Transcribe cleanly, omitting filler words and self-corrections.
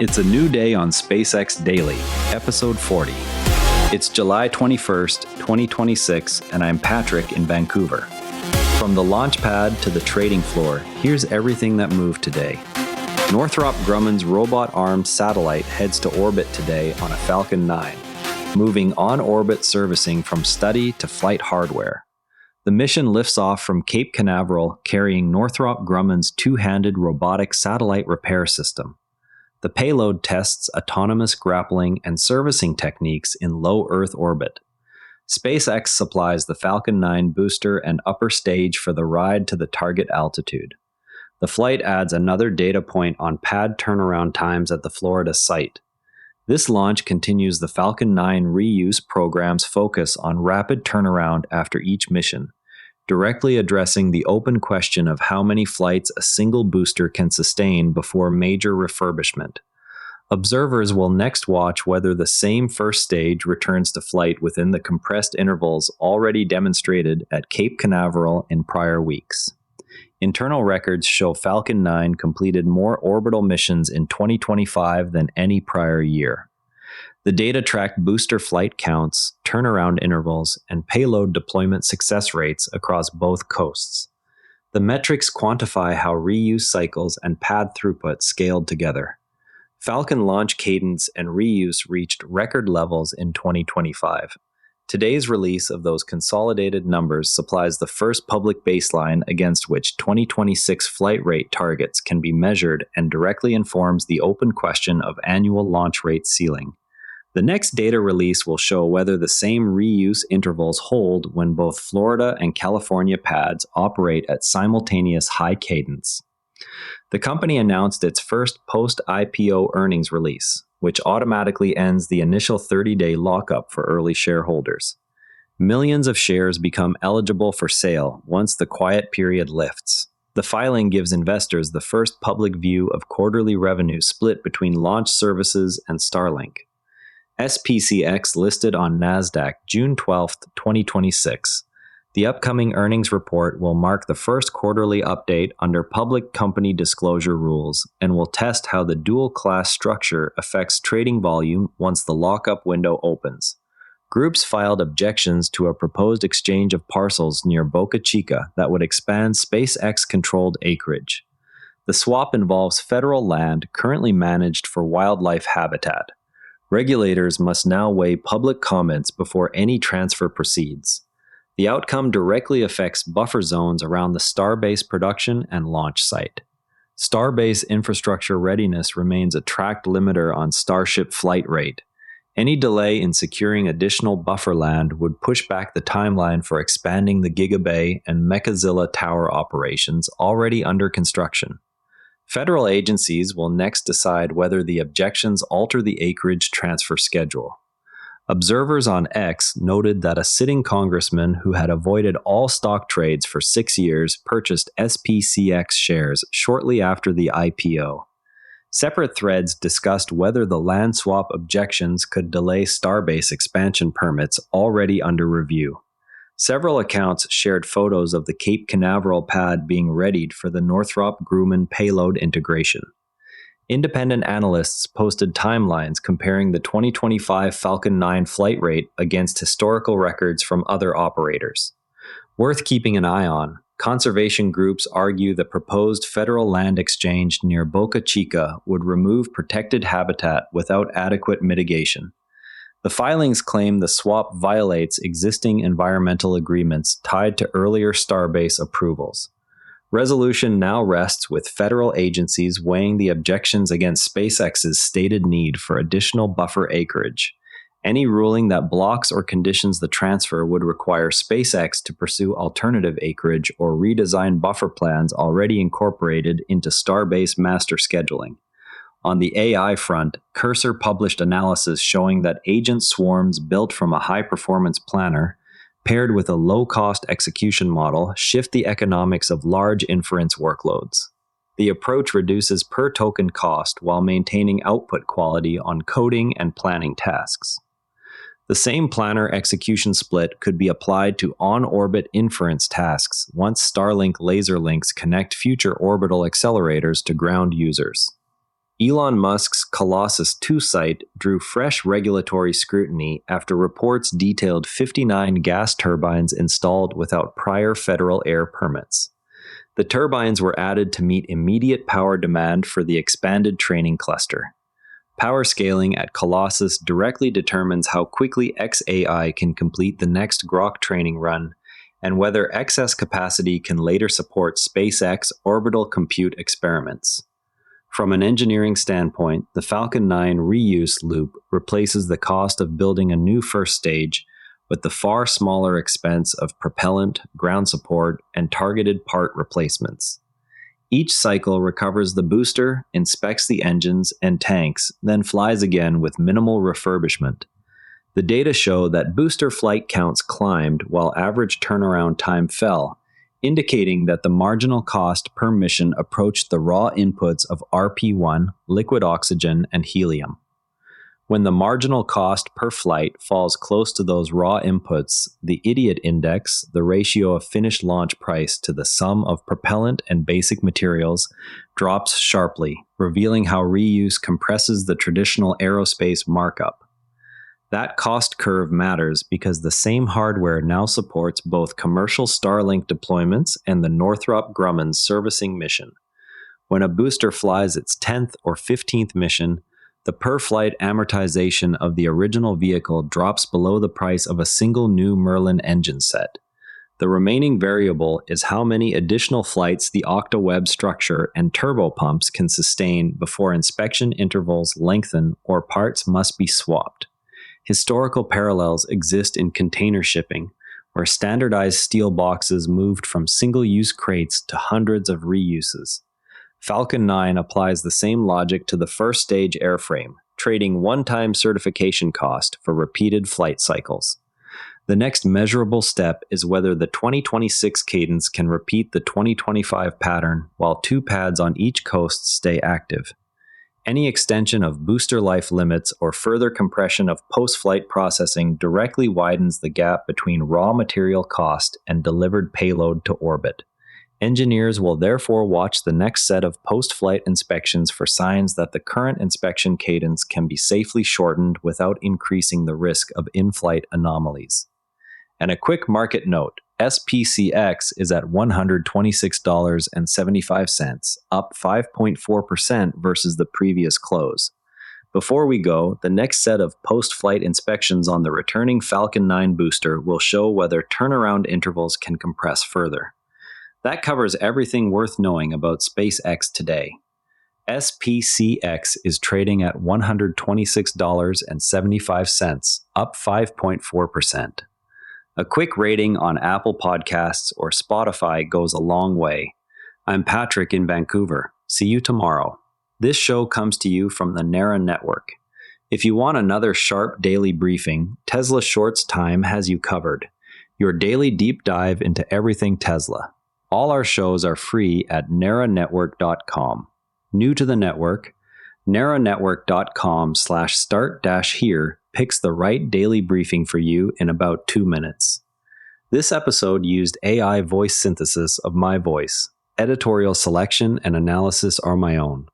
It's a new day on SpaceX Daily, episode 40. It's July 21st, 2026, and I'm Patrick in Vancouver. From the launch pad to the trading floor, here's everything that moved today. Northrop Grumman's robot-armed satellite heads to orbit today on a Falcon 9, moving on-orbit servicing from study to flight hardware. The mission lifts off from Cape Canaveral carrying Northrop Grumman's two-handed robotic satellite repair system. The payload tests autonomous grappling and servicing techniques in low Earth orbit. SpaceX supplies the Falcon 9 booster and upper stage for the ride to the target altitude. The flight adds another data point on pad turnaround times at the Florida site. This launch continues the Falcon 9 reuse program's focus on rapid turnaround after each mission, directly addressing the open question of how many flights a single booster can sustain before major refurbishment. Observers will next watch whether the same first stage returns to flight within the compressed intervals already demonstrated at Cape Canaveral in prior weeks. Internal records show Falcon 9 completed more orbital missions in 2025 than any prior year. The data tracked booster flight counts, turnaround intervals, and payload deployment success rates across both coasts. The metrics quantify how reuse cycles and pad throughput scaled together. Falcon launch cadence and reuse reached record levels in 2025. Today's release of those consolidated numbers supplies the first public baseline against which 2026 flight rate targets can be measured and directly informs the open question of annual launch rate ceiling. The next data release will show whether the same reuse intervals hold when both Florida and California pads operate at simultaneous high cadence. The company announced its first post-IPO earnings release, which automatically ends the initial 30-day lockup for early shareholders. Millions of shares become eligible for sale once the quiet period lifts. The filing gives investors the first public view of quarterly revenue split between launch services and Starlink. SPCX listed on NASDAQ June 12, 2026. The upcoming earnings report will mark the first quarterly update under public company disclosure rules and will test how the dual-class structure affects trading volume once the lockup window opens. Groups filed objections to a proposed exchange of parcels near Boca Chica that would expand SpaceX-controlled acreage. The swap involves federal land currently managed for wildlife habitat. Regulators must now weigh public comments before any transfer proceeds. The outcome directly affects buffer zones around the Starbase production and launch site. Starbase infrastructure readiness remains a tracked limiter on Starship flight rate. Any delay in securing additional buffer land would push back the timeline for expanding the Giga Bay and Mechazilla tower operations already under construction. Federal agencies will next decide whether the objections alter the acreage transfer schedule. Observers on X noted that a sitting congressman who had avoided all stock trades for 6 years purchased SPCX shares shortly after the IPO. Separate threads discussed whether the land swap objections could delay Starbase expansion permits already under review. Several accounts shared photos of the Cape Canaveral pad being readied for the Northrop Grumman payload integration. Independent analysts posted timelines comparing the 2025 Falcon 9 flight rate against historical records from other operators. Worth keeping an eye on, conservation groups argue the proposed federal land exchange near Boca Chica would remove protected habitat without adequate mitigation. The filings claim the swap violates existing environmental agreements tied to earlier Starbase approvals. Resolution now rests with federal agencies weighing the objections against SpaceX's stated need for additional buffer acreage. Any ruling that blocks or conditions the transfer would require SpaceX to pursue alternative acreage or redesign buffer plans already incorporated into Starbase master scheduling. On the AI front, Cursor published analysis showing that agent swarms built from a high-performance planner, paired with a low-cost execution model, shift the economics of large inference workloads. The approach reduces per-token cost while maintaining output quality on coding and planning tasks. The same planner execution split could be applied to on-orbit inference tasks once Starlink laser links connect future orbital accelerators to ground users. Elon Musk's Colossus 2 site drew fresh regulatory scrutiny after reports detailed 59 gas turbines installed without prior federal air permits. The turbines were added to meet immediate power demand for the expanded training cluster. Power scaling at Colossus directly determines how quickly xAI can complete the next Grok training run, and whether excess capacity can later support SpaceX orbital compute experiments. From an engineering standpoint, the Falcon 9 reuse loop replaces the cost of building a new first stage with the far smaller expense of propellant, ground support, and targeted part replacements. Each cycle recovers the booster, inspects the engines and tanks, then flies again with minimal refurbishment. The data show that booster flight counts climbed while average turnaround time fell, indicating that the marginal cost per mission approached the raw inputs of RP1, liquid oxygen, and helium. When the marginal cost per flight falls close to those raw inputs, the idiot index, the ratio of finished launch price to the sum of propellant and basic materials, drops sharply, revealing how reuse compresses the traditional aerospace markup. That cost curve matters because the same hardware now supports both commercial Starlink deployments and the Northrop Grumman servicing mission. When a booster flies its 10th or 15th mission, the per-flight amortization of the original vehicle drops below the price of a single new Merlin engine set. The remaining variable is how many additional flights the octaweb structure and turbopumps can sustain before inspection intervals lengthen or parts must be swapped. Historical parallels exist in container shipping, where standardized steel boxes moved from single-use crates to hundreds of reuses. Falcon 9 applies the same logic to the first stage airframe, trading one-time certification cost for repeated flight cycles. The next measurable step is whether the 2026 cadence can repeat the 2025 pattern while 2 pads on each coast stay active. Any extension of booster life limits or further compression of post-flight processing directly widens the gap between raw material cost and delivered payload to orbit. Engineers will therefore watch the next set of post-flight inspections for signs that the current inspection cadence can be safely shortened without increasing the risk of in-flight anomalies. And a quick market note, SPCX is at $126.75, up 5.4% versus the previous close. Before we go, the next set of post-flight inspections on the returning Falcon 9 booster will show whether turnaround intervals can compress further. That covers everything worth knowing about SpaceX today. SPCX is trading at $126.75, up 5.4%. A quick rating on Apple Podcasts or Spotify goes a long way. I'm Patrick in Vancouver. See you tomorrow. This show comes to you from the NARA network. If you want another sharp daily briefing, Tesla Shorts Time has you covered. Your daily deep dive into everything Tesla. All our shows are free at naranetwork.com. New to the network, naranetwork.com/start-here picks the right daily briefing for you in about 2 minutes. This episode used AI voice synthesis of my voice. Editorial selection and analysis are my own.